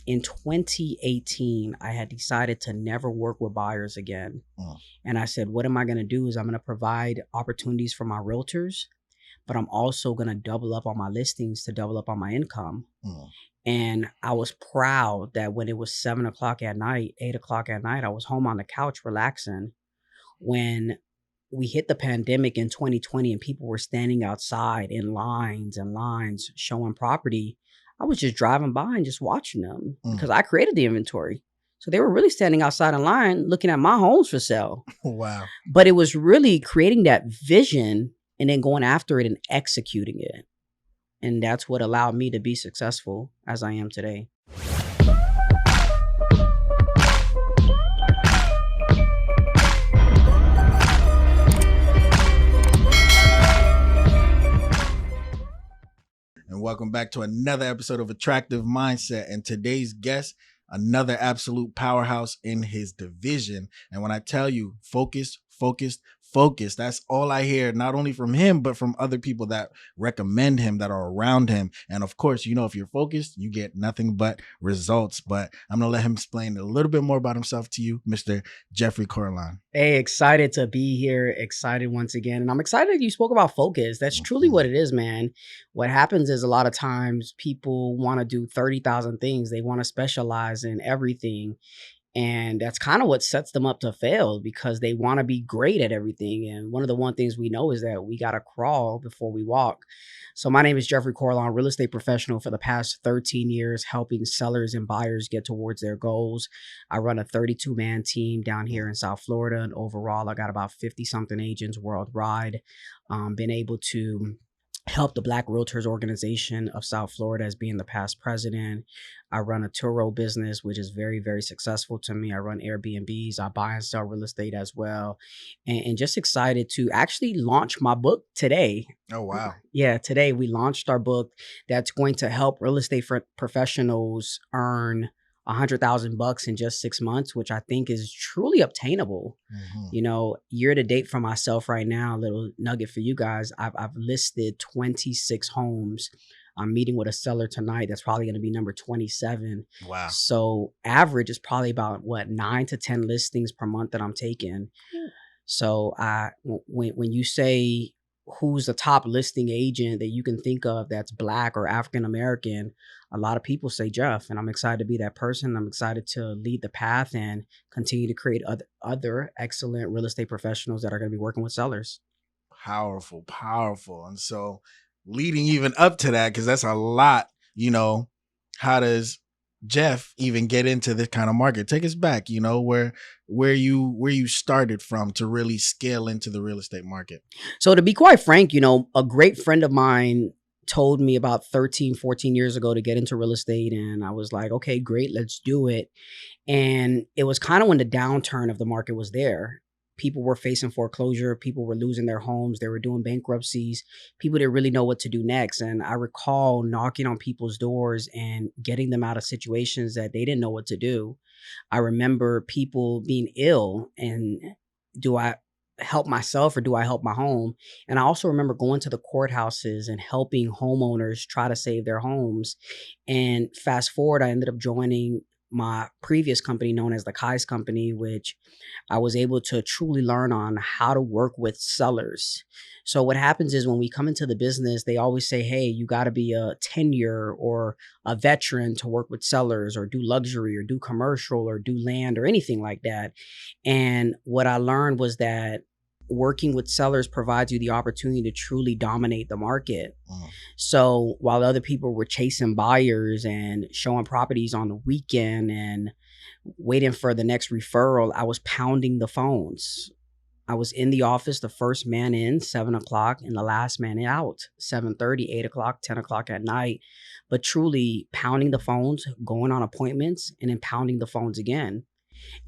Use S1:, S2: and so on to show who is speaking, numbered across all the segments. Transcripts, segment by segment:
S1: in 2018, I had decided to never work with buyers again. And I said, what am I going to do is I'm going to provide opportunities for my realtors, but I'm also going to double up on my listings to double up on my income. And I was proud that when it was 7 o'clock at night, 8 o'clock at night, I was home on the couch relaxing. When we hit the pandemic in 2020 and people were standing outside in lines and lines showing property, I was just driving by and just watching them because I created the inventory. So they were really standing outside in line looking at my homes for sale.
S2: Wow.
S1: But it was really creating that vision and then going after it and executing it. And that's what allowed me to be successful as I am today.
S2: And welcome back to another episode of Attractive Mindset. And today's guest, another absolute powerhouse in his division. And when I tell you focus, that's all I hear, not only from him, but from other people that recommend him, that are around him. And of course, you know, if you're focused, you get nothing but results. But I'm going to let him explain a little bit more about himself to you, Mr. Jeffrey Corriolan.
S1: Hey, excited to be here. Excited once again. And I'm excited you spoke about focus. That's truly what it is, man. What happens is a lot of times people want to do 30,000 things. They want to specialize in everything. And that's kind of what sets them up to fail because they want to be great at everything. And one of the things we know is that we got to crawl before we walk. So my name is Jeffrey Corriolan, real estate professional for the past 13 years, helping sellers and buyers get towards their goals. I run a 32-man team down here in South Florida. And overall, I got about 50-something agents worldwide. Been able to help the Black Realtors Organization of South Florida as being the past president. I run a Turo business, which is very, very successful to me. I run Airbnbs. I buy and sell real estate as well. And just excited to actually launch my book today.
S2: Oh, wow.
S1: Yeah, today we launched our book that's going to help real estate professionals earn $100,000 in just 6 months, which I think is truly obtainable. You know, year to date for myself right now, a little nugget for you guys. I've listed 26 homes. I'm meeting with a seller tonight. That's probably going to be number 27.
S2: Wow.
S1: So average is probably about 9 to 10 listings per month that I'm taking. So when you say who's the top listing agent that you can think of that's Black or African American, a lot of people say Jeff, and I'm excited to be that person. I'm excited to lead the path and continue to create other excellent real estate professionals that are going to be working with sellers.
S2: Powerful. And so leading even up to that, because that's a lot, you know, how does Jeff even get into this kind of market? Take us back, you know, where you started from to really scale into the real estate market.
S1: So to be quite frank, you know, a great friend of mine told me about 13, 14 years ago to get into real estate. And I was like, okay, great, let's do it. And it was kind of when the downturn of the market was there. People were facing foreclosure. People were losing their homes. They were doing bankruptcies. People didn't really know what to do next. And I recall knocking on people's doors and getting them out of situations that they didn't know what to do. I remember people being ill and do I help myself or do I help my home? And I also remember going to the courthouses and helping homeowners try to save their homes. And fast forward, I ended up joining my previous company known as the Kai's Company, which I was able to truly learn on how to work with sellers. So what happens is when we come into the business, they always say, hey, you got to be a tenure or a veteran to work with sellers or do luxury or do commercial or do land or anything like that. And what I learned was that working with sellers provides you the opportunity to truly dominate the market. So while other people were chasing buyers and showing properties on the weekend and waiting for the next referral, I was pounding the phones. I was in the office, the first man in 7 o'clock and the last man out 7:30, 8 o'clock, 10 o'clock at night, but truly pounding the phones, going on appointments, and then pounding the phones again.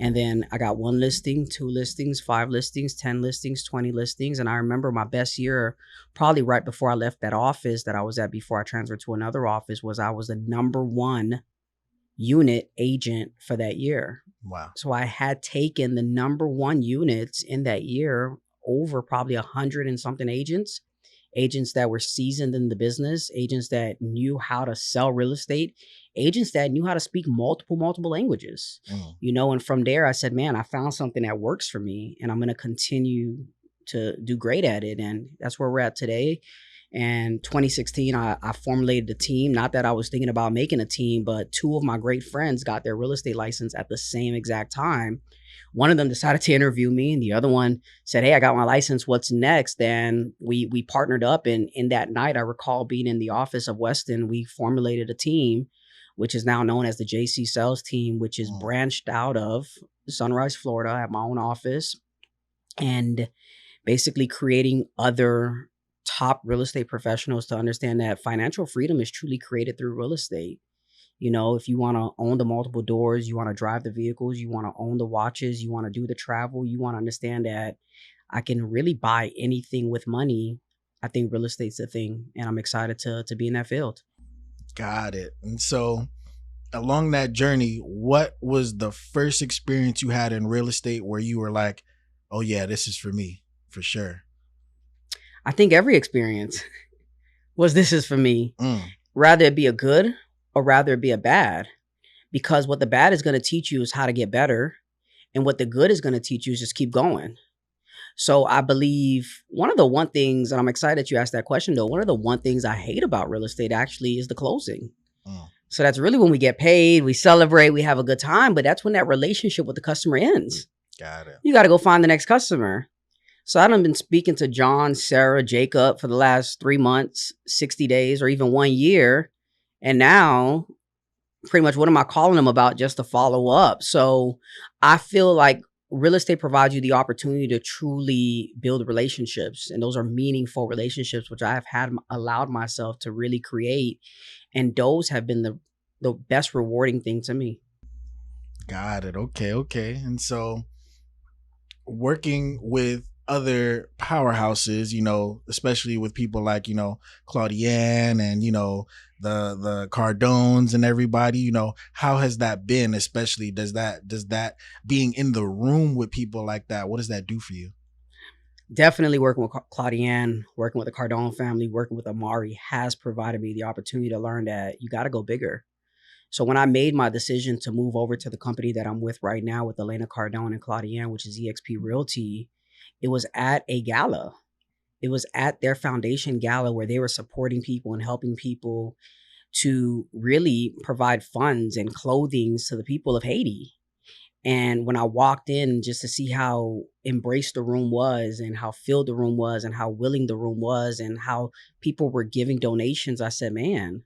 S1: And then I got 1 listing, 2 listings, 5 listings, 10 listings, 20 listings. And I remember my best year, probably right before I left that office that I was at before I transferred to another office, was I was the number 1 unit agent for that year.
S2: Wow.
S1: So I had taken the number 1 units in that year over probably 100 and something agents agents that were seasoned in the business, agents that knew how to sell real estate, agents that knew how to speak multiple languages.
S2: Mm.
S1: And from there I said, man, I found something that works for me and I'm going to continue to do great at it. And that's where we're at today. And 2016, I formulated a team. Not that I was thinking about making a team, but two of my great friends got their real estate license at the same exact time. One of them decided to interview me, and the other one said, "Hey, I got my license. What's next?" And we partnered up. And in that night, I recall being in the office of Weston. We formulated a team, which is now known as the JC Sales Team, which is
S2: Mm.
S1: branched out of Sunrise, Florida, at my own office, and basically creating other top real estate professionals to understand that financial freedom is truly created through real estate. If you want to own the multiple doors, you want to drive the vehicles, you want to own the watches, you want to do the travel, you want to understand that I can really buy anything with money. I think real estate's the thing, and I'm excited to be in that field.
S2: Got it. And so, along that journey, what was the first experience you had in real estate where you were like, "Oh yeah, this is for me, for sure"?
S1: I think every experience was this is for me,
S2: Mm.
S1: rather it be a good or rather it be a bad, because what the bad is going to teach you is how to get better, and what the good is going to teach you is just keep going. So I believe one things, and I'm excited that you asked that question though, one of the one things I hate about real estate actually is the closing.
S2: Mm.
S1: So that's really when we get paid, we celebrate, we have a good time, but that's when that relationship with the customer ends.
S2: Got it.
S1: You got to go find the next customer. So I done been speaking to John, Sarah, Jacob for the last 3 months, 60 days, or even 1 year. And now pretty much what am I calling them about just to follow up? So I feel like real estate provides you the opportunity to truly build relationships. And those are meaningful relationships, which I have allowed myself to really create. And those have been the best rewarding thing to me.
S2: Got it. Okay, okay. And so, working with other powerhouses, especially with people like, Claudiane and, the Cardones and everybody, how has that been? Especially does that being in the room with people like that, what does that do for you?
S1: Definitely working with Claudiane, working with the Cardone family, working with Amari has provided me the opportunity to learn that you got to go bigger. So when I made my decision to move over to the company that I'm with right now with Elena Cardone and Claudiane, which is EXP Realty, it was at a gala. It was at their foundation gala where they were supporting people and helping people to really provide funds and clothing to the people of Haiti. And when I walked in just to see how embraced the room was and how filled the room was and how willing the room was and how people were giving donations, I said, man,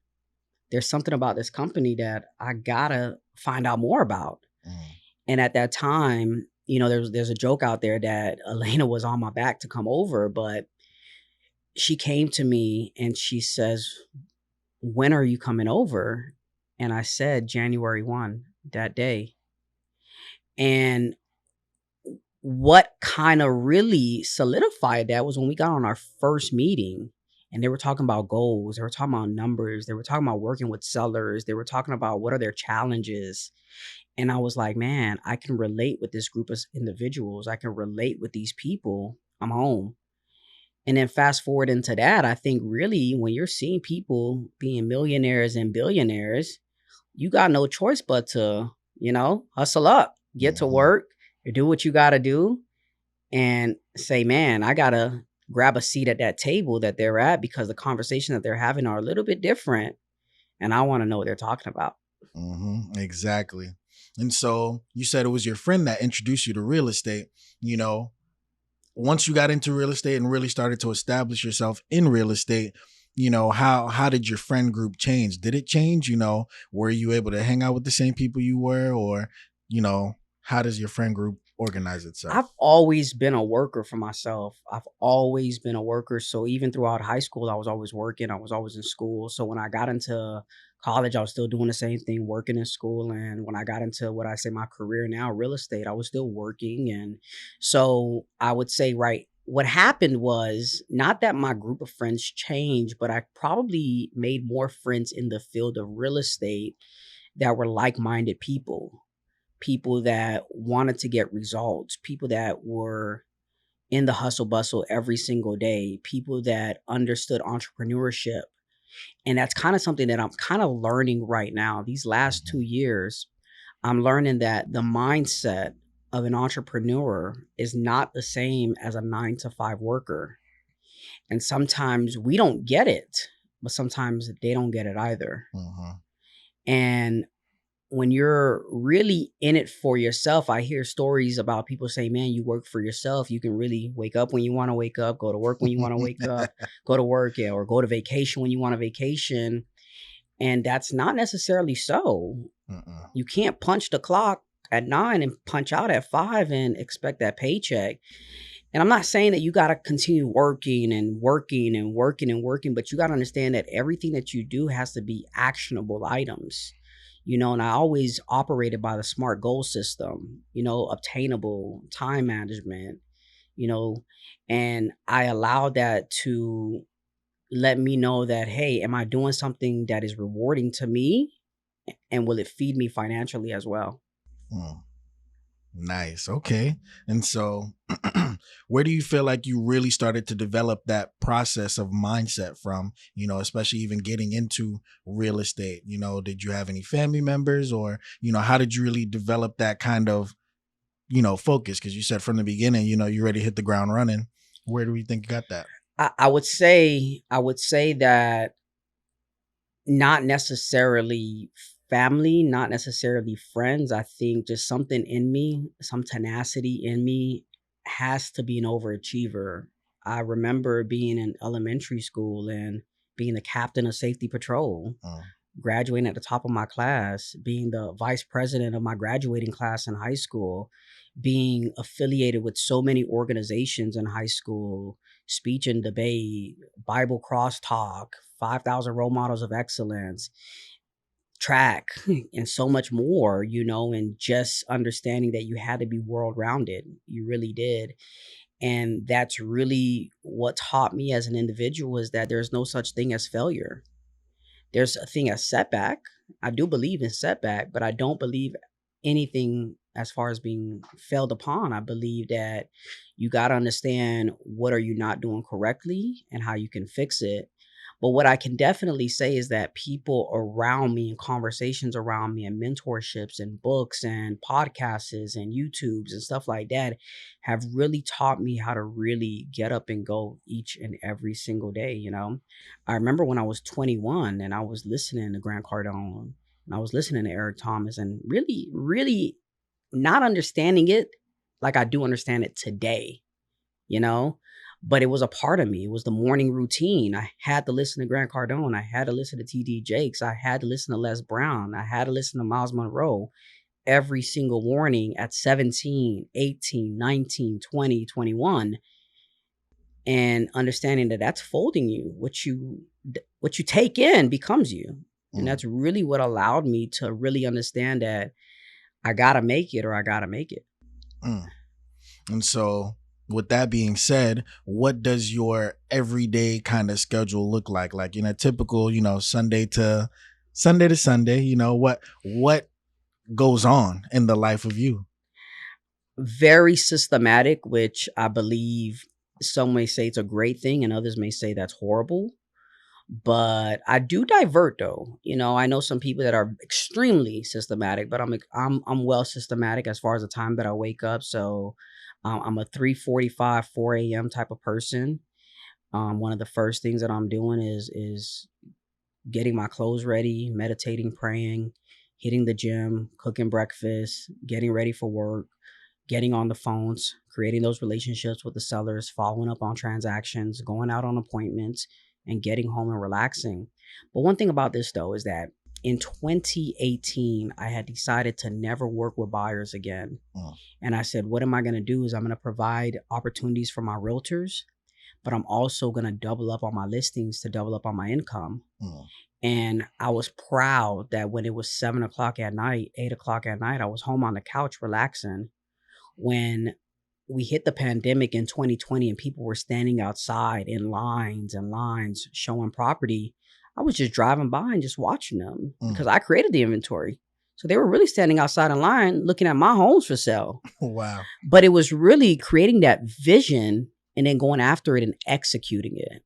S1: there's something about this company that I gotta find out more about.
S2: Mm.
S1: And at that time, there's a joke out there that Elena was on my back to come over, but she came to me and she says, "When are you coming over?" And I said January 1, that day. And what kind of really solidified that was when we got on our first meeting and they were talking about goals, they were talking about numbers, they were talking about working with sellers, they were talking about what are their challenges. And I was like, man, I can relate with this group of individuals. I can relate with these people. I'm home. And then fast forward into that, I think really when you're seeing people being millionaires and billionaires, you got no choice but to, hustle up, get to
S2: Hmm.
S1: work, do what you got to do, and say, man, I got to grab a seat at that table that they're at because the conversation that they're having are a little bit different. And I want to know what they're talking about.
S2: Exactly. And so you said it was your friend that introduced you to real estate. You know, once you got into real estate and really started to establish yourself in real estate, how did your friend group change? Did it change? Were you able to hang out with the same people you were, or you know how does your friend group organize
S1: I've
S2: itself?
S1: always been a worker for myself. I've always been a worker. So even throughout high school, I was always working. I was always in school. So when I got into college, I was still doing the same thing, working in school. And when I got into what I say my career now, real estate, I was still working. And so I would say, right, what happened was not that my group of friends changed, but I probably made more friends in the field of real estate that were like-minded people, people that wanted to get results, people that were in the hustle bustle every single day, people that understood entrepreneurship. And that's kind of something that I'm kind of learning right now. These last
S2: Mhm.
S1: 2 years, I'm learning that the mindset of an entrepreneur is not the same as a 9 to 5 worker. And sometimes we don't get it, but sometimes they don't get it either.
S2: Mhm.
S1: And when you're really in it for yourself, I hear stories about people saying, man, you work for yourself. You can really wake up when you want to wake up, go to work when you want to wake up, go to work, yeah, or go to vacation when you want to vacation. And that's not necessarily so.
S2: Mm-mm.
S1: You can't punch the clock at 9 and punch out at 5 and expect that paycheck. And I'm not saying that you got to continue working and working and working and working, but you got to understand that everything that you do has to be actionable items. And I always operated by the SMART goal system, obtainable, time management, you know, and I allowed that to let me know that, hey, am I doing something that is rewarding to me, and will it feed me financially as well?
S2: Mm. Nice. Okay. And so, where do you feel like you really started to develop that process of mindset from, especially even getting into real estate? Did you have any family members, or, how did you really develop that kind of, focus? Because you said from the beginning, you ready to hit the ground running. Where do we think you got that?
S1: I would say that not necessarily family, not necessarily friends. I think just something in me, some tenacity in me has to be an overachiever. I remember being in elementary school and being the captain of safety patrol,
S2: Mm,
S1: graduating at the top of my class, being the vice president of my graduating class in high school, being affiliated with so many organizations in high school, speech and debate, Bible crosstalk, 5,000 role models of excellence, track, and so much more, and just understanding that you had to be world rounded. You really did. And that's really what taught me as an individual, is that there's no such thing as failure. There's a thing as setback. I do believe in setback, but I don't believe anything as far as being failed upon. I believe that you got to understand what are you not doing correctly and how you can fix it. But what I can definitely say is that people around me and conversations around me and mentorships and books and podcasts and YouTubes and stuff like that have really taught me how to really get up and go each and every single day. I remember when I was 21 and I was listening to Grant Cardone and I was listening to Eric Thomas and really, really not understanding it like I do understand it today, you know? But it was a part of me. It was the morning routine. I had to listen to Grant Cardone. I had to listen to TD Jakes. I had to listen to Les Brown. I had to listen to Miles Monroe every single morning at 17, 18, 19, 20, 21, and understanding that that's folding you. What you take in becomes you. And
S2: mm,
S1: that's really what allowed me to really understand that I got to make it or I got to make it.
S2: mm. And so, with that being said, what does your everyday kind of schedule look like? Like, typical, Sunday to Sunday, what goes on in the life of you?
S1: Very systematic, which I believe some may say it's a great thing and others may say that's horrible. But I do divert though. I know some people that are extremely systematic, but I'm well systematic as far as the time that I wake up. So I'm a 3:45, 4 a.m. type of person. One of the first things that I'm doing is getting my clothes ready, meditating, praying, hitting the gym, cooking breakfast, getting ready for work, getting on the phones, creating those relationships with the sellers, following up on transactions, going out on appointments, and getting home and relaxing. But one thing about this though is that in 2018, I had decided to never work with buyers again.
S2: Mm,
S1: And I said, what am I going to do is I'm going to provide opportunities for my realtors, but I'm also going to double up on my listings to double up on my income.
S2: mm,
S1: And I was proud that when it was 7 o'clock at night, 8 o'clock at night, I was home on the couch relaxing. When we hit the pandemic in 2020 and people were standing outside in lines and lines showing property, I was just driving by and just watching them
S2: mm,
S1: because I created the inventory. So they were really standing outside in line looking at my homes for sale.
S2: Wow.
S1: But it was really creating that vision and then going after it and executing it.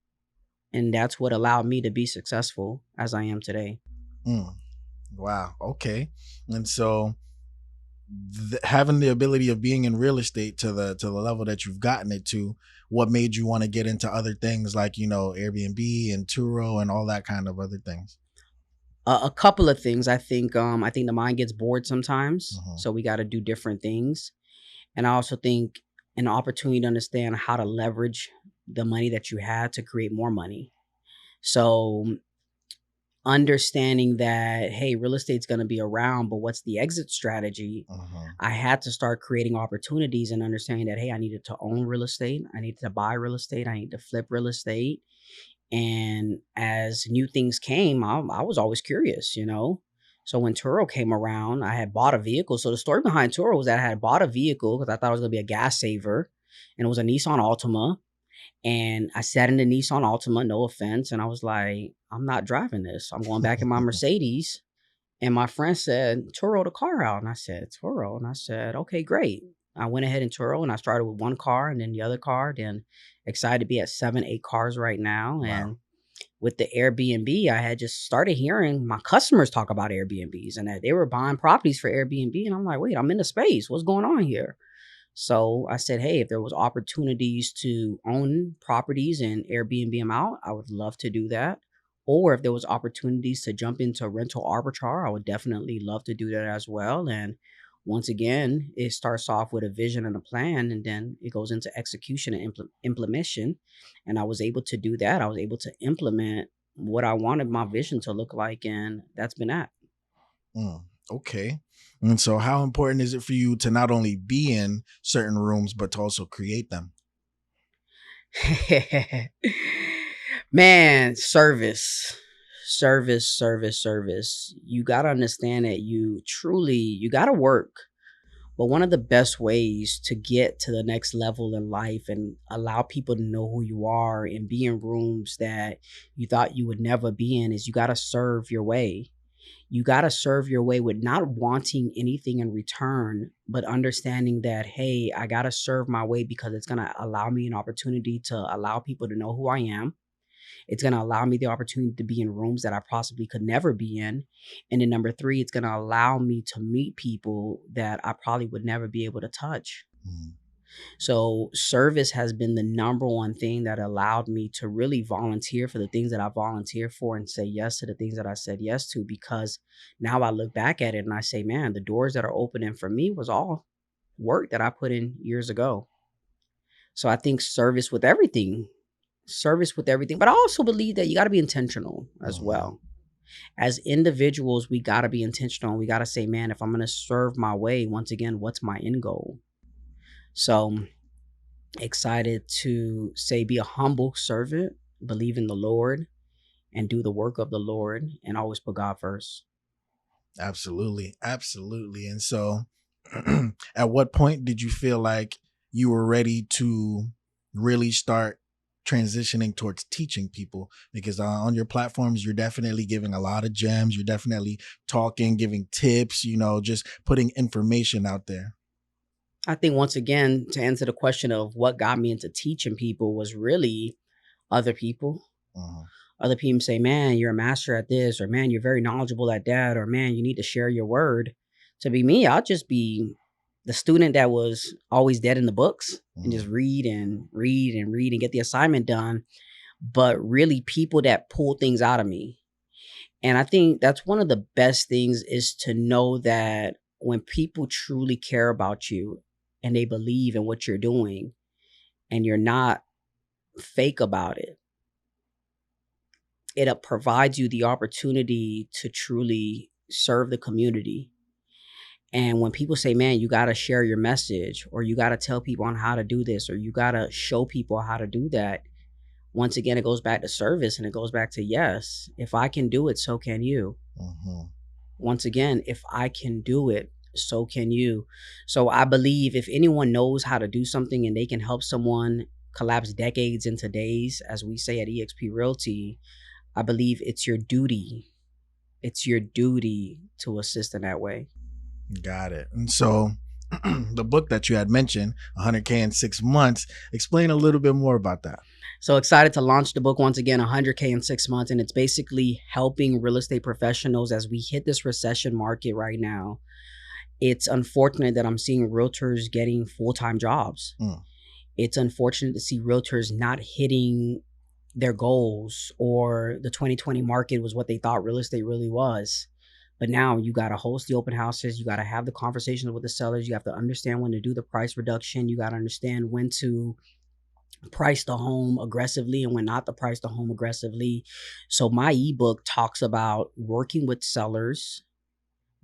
S1: And that's what allowed me to be successful as I am today.
S2: Mm. Wow. Okay. And so having the ability of being in real estate to the level that you've gotten it to, what made you want to get into other things like, you know, Airbnb and Turo and all that kind of other things?
S1: A couple of things. I think the mind gets bored sometimes,
S2: Hmm.
S1: so we got to do different things. And I also think an opportunity to understand how to leverage the money that you had to create more money. So understanding that, hey, real estate's going to be around, but what's the exit strategy?
S2: Hmm.
S1: I had to start creating opportunities and understanding that, hey, I needed to own real estate. I needed to buy real estate. I need to flip real estate. And as new things came, I was always curious, you know? So when Turo came around, I had bought a vehicle. So the story behind Turo was that I had bought a vehicle because I thought it was going to be a gas saver. And it was a Nissan Altima. And I sat in the Nissan Altima, no offense. And I was like, I'm not driving this. I'm going back in my Mercedes. And my friend said, Turo the car out. And I said, Turo. And I said, okay, great. I went ahead and Turo and I started with one car and then the other car. Then excited to be at 7, 8 cars right now.
S2: Wow.
S1: And with the Airbnb, I had just started hearing my customers talk about Airbnbs and that they were buying properties for Airbnb. And I'm like, wait, I'm in the space. What's going on here? So I said, hey, if there was opportunities to own properties and Airbnb them out, I would love to do that. Or if there was opportunities to jump into rental arbitrage, I would definitely love to do that as well. And once again, it starts off with a vision and a plan, and then it goes into execution and implementation. And I was able to do that. I was able to implement what I wanted my vision to look like, and that's been that.
S2: Mm, okay. And so, how important is it for you to not only be in certain rooms, but to also create them?
S1: Man, service. You got to understand that you got to work. But one of the best ways to get to the next level in life and allow people to know who you are and be in rooms that you thought you would never be in is you got to serve your way. You got to serve your way with not wanting anything in return, but understanding that, hey, I got to serve my way because it's going to allow me an opportunity to allow people to know who I am. It's going to allow me the opportunity to be in rooms that I possibly could never be in. And then number three, it's going to allow me to meet people that I probably would never be able to touch.
S2: Mm,
S1: So service has been the number one thing that allowed me to really volunteer for the things that I volunteered for and say yes to the things that I said yes to, because now I look back at it and I say, man, the doors that are opening for me was all work that I put in years ago. So I think service with everything, but I also believe that you got to be intentional as
S2: mhm.
S1: well. As individuals, we got to be intentional. We got to say, man, if I'm going to serve my way, once again, what's my end goal? So excited to say be a humble servant, believe in the Lord, and do the work of the Lord, and always put God first.
S2: Absolutely. Absolutely. And so, at what point did you feel like you were ready to really start transitioning towards teaching people? Because on your platforms, you're definitely giving a lot of gems. You're definitely talking, giving tips, you know, just putting information out there.
S1: I think once again, to answer the question of what got me into teaching people was really other people.
S2: Mhm.
S1: Other people say, man, you're a master at this, or man, you're very knowledgeable at that, or man, you need to share your word. To be me, I'll just be the student that was always dead in the books and just
S2: Mhm.
S1: read and read and read and get the assignment done. But really, people that pull things out of me. And I think that's one of the best things is to know that when people truly care about you and they believe in what you're doing and you're not fake about it, it provides you the opportunity to truly serve the community. And when people say, man, you got to share your message or you got to tell people on how to do this or you got to show people how to do that, once again, it goes back to service and it goes back to, yes, if I can do it, so can you.
S2: Mhm.
S1: Once again, if I can do it, so can you. So I believe if anyone knows how to do something and they can help someone collapse decades into days, as we say at eXp Realty, I believe it's your duty. it's your duty to assist in that way.
S2: Got it. And so the book that you had mentioned, 100K in 6 months, explain a little bit more about that.
S1: So excited to launch the book once again, 100K in 6 months. And it's basically helping real estate professionals as we hit this recession market right now. It's unfortunate that I'm seeing realtors getting full-time jobs. It's unfortunate to see realtors not hitting their goals, or the 2020 market was what they thought real estate really was. But now you got to host the open houses. You got to have the conversations with the sellers. You have to understand when to do the price reduction. You got to understand when to price the home aggressively and when not to price the home aggressively. So my ebook talks about working with sellers,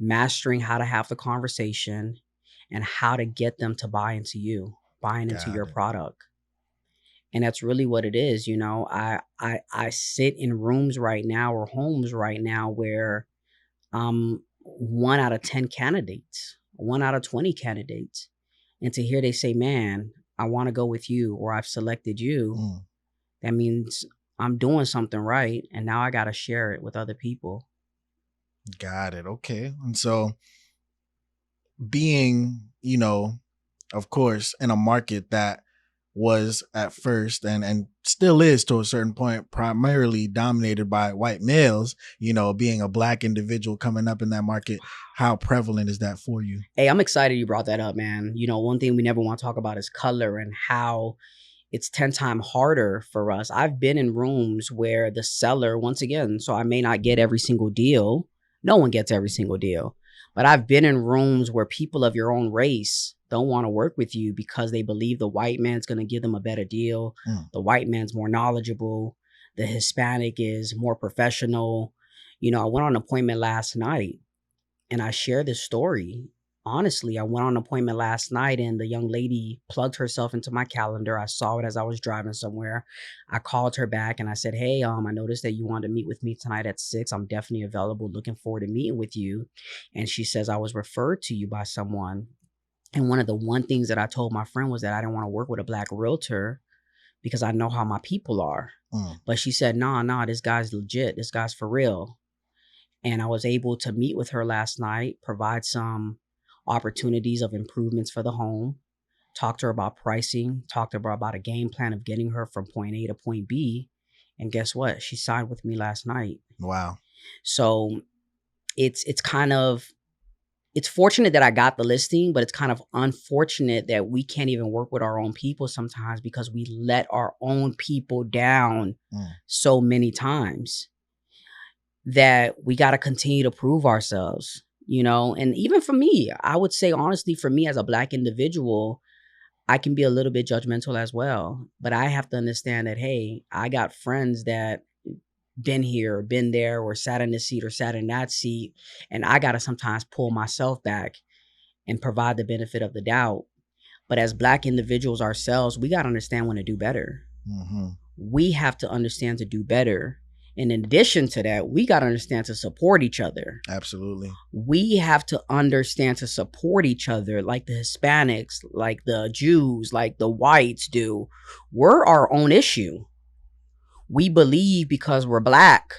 S1: mastering how to have the conversation, and how to get them to buy into you, buying into your product. And that's really what it is. You know, I sit in rooms right now, or homes right now, where 1 out of 10 candidates, 1 out of 20 candidates. And to hear they say, man, I want to go with you, or I've selected you, that means I'm doing something right. And now I got to share it with other people.
S2: Got it. Okay. And so being, you know, of course, in a market that was at first and still is to a certain point primarily dominated by white males, you know, being a black individual coming up in that market, how prevalent is that for you?
S1: Hey, I'm excited you brought that up, man. You know, one thing we never want to talk about is color, and how it's 10 times harder for us. I've been in rooms where the seller, once again, so I may not get every single deal. No one gets every single deal. But I've been in rooms where people of your own race don't want to work with you because they believe the white man's going to give them a better deal. The white man's more knowledgeable. The Hispanic is more professional. You know, I went on an appointment last night and I shared this story. Honestly, I went on an appointment last night and the young lady plugged herself into my calendar. I saw it as I was driving somewhere. I called her back and I said, hey, I noticed that you wanted to meet with me tonight at 6. I'm definitely available. Looking forward to meeting with you. And she says, I was referred to you by someone. And one things that I told my friend was that I didn't want to work with a black realtor because I know how my people are. But she said, nah, this guy's legit. This guy's for real. And I was able to meet with her last night, provide some opportunities of improvements for the home, talk to her about pricing, talk to her about a game plan of getting her from point A to point B. And guess what? She signed with me last night.
S2: Wow.
S1: So it's fortunate that I got the listing, but it's kind of unfortunate that we can't even work with our own people sometimes because we let our own people down so many times that we got to continue to prove ourselves, you know? And even for me, I would say, honestly, for me as a black individual, I can be a little bit judgmental as well, but I have to understand that, hey, I got friends that been here, been there, or sat in this seat or sat in that seat. And I got to sometimes pull myself back and provide the benefit of the doubt. But as black individuals ourselves, we got to understand when to do better. We have to understand to do better. And in addition to that, we got to understand to support each other.
S2: Absolutely.
S1: We have to understand to support each other, like the Hispanics, like the Jews, like the whites do. We're our own issue. We believe because we're black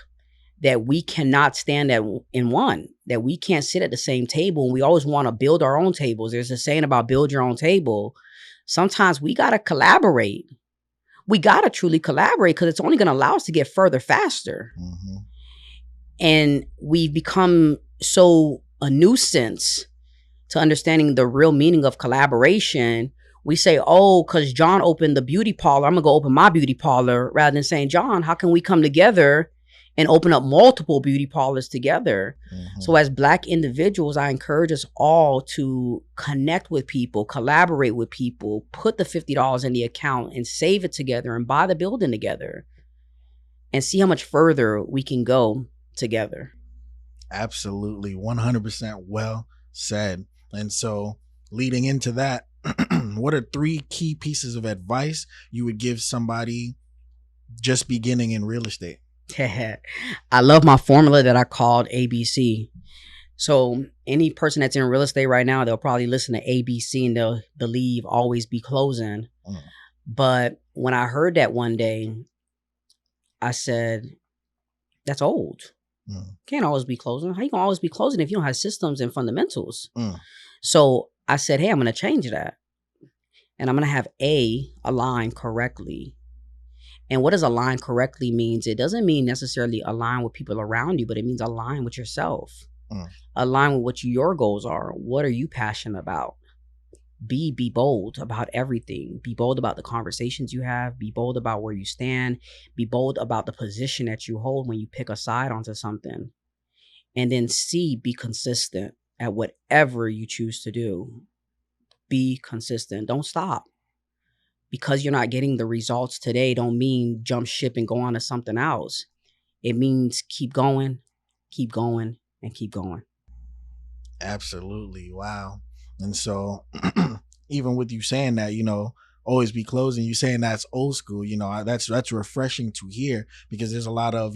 S1: that we cannot stand in one, that we can't sit at the same table, and we always want to build our own tables. There's a saying about build your own table. Sometimes we got to collaborate. We got to truly collaborate because it's only going to allow us to get further faster. And we've become so a nuisance to understanding the real meaning of collaboration. We say, oh, because John opened the beauty parlor, I'm going to go open my beauty parlor, rather than saying, John, how can we come together and open up multiple beauty parlors together? So as black individuals, I encourage us all to connect with people, collaborate with people, put the $50 in the account and save it together and buy the building together and see how much further we can go together.
S2: Absolutely. 100% well said. And so leading into that, what are 3 key pieces of advice you would give somebody just beginning in real estate?
S1: I love my formula that I called ABC. So any person that's in real estate right now, they'll probably listen to ABC and they'll believe always be closing. But when I heard that one day, I said, that's old.
S2: Mm,
S1: Can't always be closing. How you gonna always be closing if you don't have systems and fundamentals?
S2: mm,
S1: So I said, hey, I'm gonna change that. And I'm gonna have A align correctly. And what does align correctly means? It doesn't mean necessarily align with people around you, but it means align with yourself.
S2: mm.
S1: Align with what your goals are. What are you passionate about? Be bold about everything. Be bold about the conversations you have. Be bold about where you stand. Be bold about the position that you hold when you pick a side onto something. And then C, be consistent at whatever you choose to do. Be consistent. Don't stop. Because you're not getting the results today don't mean jump ship and go on to something else. It means keep going, and keep going.
S2: Absolutely. Wow. And so, even with you saying that, always be closing, you saying that's old school, that's refreshing to hear, because there's a lot of,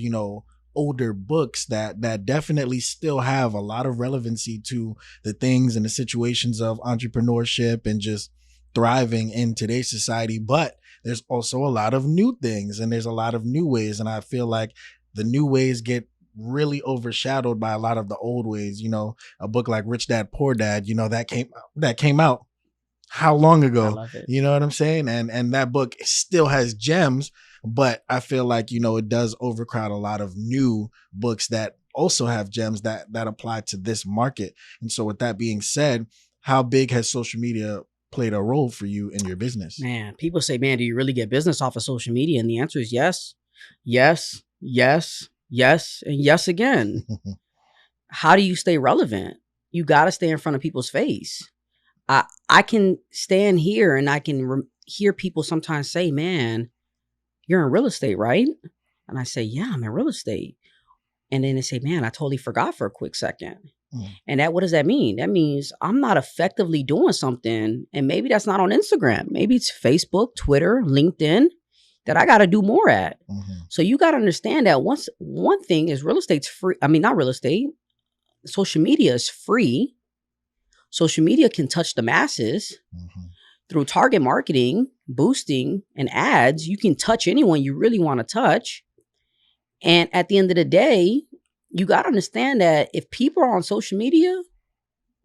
S2: older books that definitely still have a lot of relevancy to the things and the situations of entrepreneurship and just thriving in today's society. But there's also a lot of new things, and there's a lot of new ways. And I feel like the new ways get really overshadowed by a lot of the old ways. A book like Rich Dad Poor Dad, that came out how long
S1: I
S2: ago?
S1: love it.
S2: You know what I'm saying? And that book still has gems, but I feel like, it does overcrowd a lot of new books that also have gems that apply to this market. And so with that being said, how big has social media played a role for you in your business?
S1: Man, people say, man, do you really get business off of social media? And the answer is yes, yes, yes, yes, and yes again. How do you stay relevant? You got to stay in front of people's face. I can stand here and I can hear people sometimes say, man, you're in real estate, right? And I say, yeah, I'm in real estate. And then they say, man, I totally forgot for a quick second.
S2: Mm,
S1: And what does that mean? That means I'm not effectively doing something. And maybe that's not on Instagram. Maybe it's Facebook, Twitter, LinkedIn that I got to do more at.
S2: mhm,
S1: So you got to understand that one thing is real estate's free. I mean, not real estate. Social media is free. Social media can touch the masses
S2: mhm.
S1: through target marketing, boosting, and ads. You can touch anyone you really want to touch. And at the end of the day, you got to understand that if people are on social media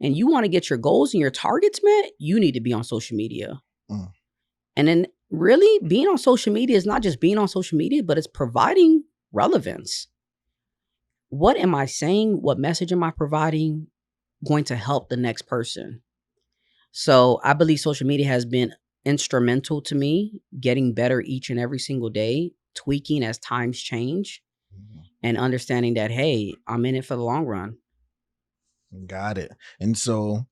S1: and you want to get your goals and your targets met, you need to be on social media.
S2: Mm.
S1: And then really being on social media is not just being on social media, but it's providing relevance. What am I saying? What message am I providing going to help the next person? So I believe social media has been instrumental to me getting better each and every single day, tweaking as times change and understanding that, hey, I'm in it for the long run.
S2: Got it. And so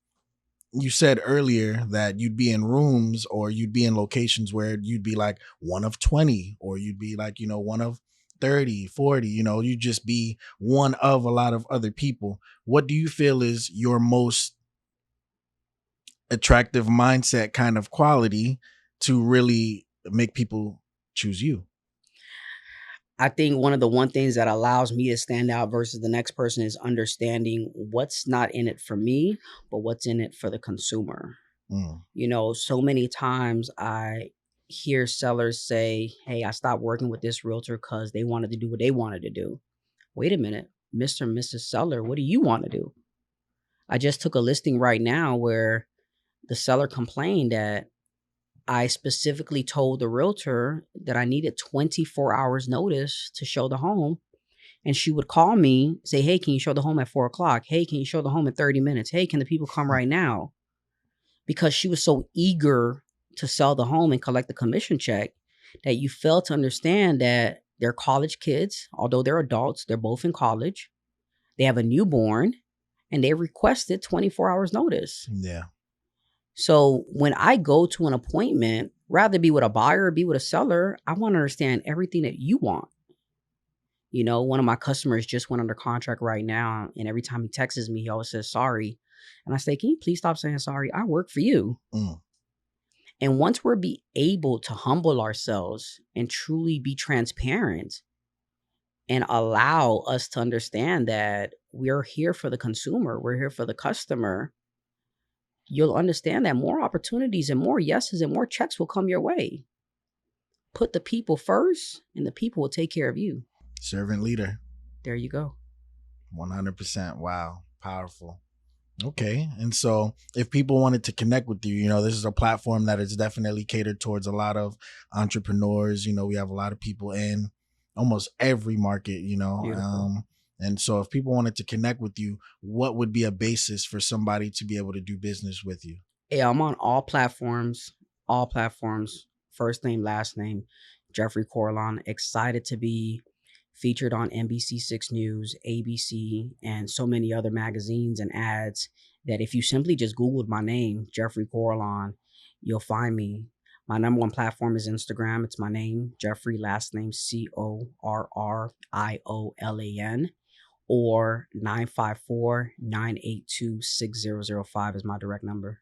S2: you said earlier that you'd be in rooms or you'd be in locations where you'd be like one of 20, or you'd be like, one of 30, 40, you'd just be one of a lot of other people. What do you feel is your most attractive mindset kind of quality to really make people choose you?
S1: I think one of the one things that allows me to stand out versus the next person is understanding what's not in it for me, but what's in it for the consumer.
S2: Mm,
S1: So many times I hear sellers say, hey, I stopped working with this realtor because they wanted to do what they wanted to do. Wait a minute, Mr. and Mrs. Seller, what do you want to do? I just took a listing right now where the seller complained that I specifically told the realtor that I needed 24 hours notice to show the home. And she would call me, say, hey, can you show the home at 4 o'clock? Hey, can you show the home in 30 minutes? Hey, can the people come right now? Because she was so eager to sell the home and collect the commission check that you fail to understand that they're college kids. Although they're adults, they're both in college. They have a newborn and they requested 24 hours notice.
S2: yeah.
S1: So when I go to an appointment, rather be with a buyer or be with a seller, I want to understand everything that you want. One of my customers just went under contract right now, and every time he texts me, he always says sorry. And I say, can you please stop saying sorry? I work for you.
S2: Mm,
S1: And once we're be able to humble ourselves and truly be transparent and allow us to understand that we're here for the consumer, we're here for the customer, you'll understand that more opportunities and more yeses and more checks will come your way. Put the people first, and the people will take care of you.
S2: servant leader.
S1: There you go.
S2: 100%. Wow. Powerful. Okay. And so if people wanted to connect with you, this is a platform that is definitely catered towards a lot of entrepreneurs. We have a lot of people in almost every market.
S1: Beautiful.
S2: And so if people wanted to connect with you, what would be a basis for somebody to be able to do business with you?
S1: Yeah, I'm on all platforms. All platforms. First name, last name, Jeffrey Corriolan. Excited to be featured on NBC 6 News, ABC, and so many other magazines and ads that if you simply just Googled my name, Jeffrey Corriolan, you'll find me. My number one platform is Instagram. It's my name, Jeffrey, last name Corriolan, or 954-982-6005 is my direct number.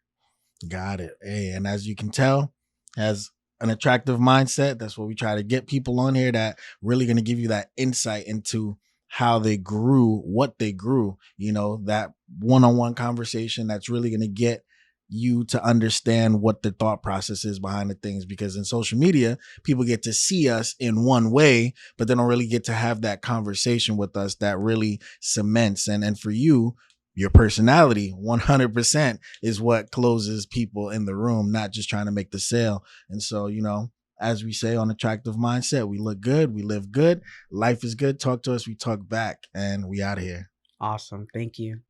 S2: Got it. Hey, and as you can tell, has an attractive mindset. That's what we try to get people on here that really going to give you that insight into how they grew, what they grew, that one-on-one conversation that's really going to get you to understand what the thought process is behind the things, because in social media people get to see us in one way, but they don't really get to have that conversation with us that really cements. And for you, your personality 100% is what closes people in the room, not just trying to make the sale. And so, as we say on Attractive Mindset, we look good, we live good, life is good. Talk to us, we talk back, and we out of here.
S1: Awesome. Thank you.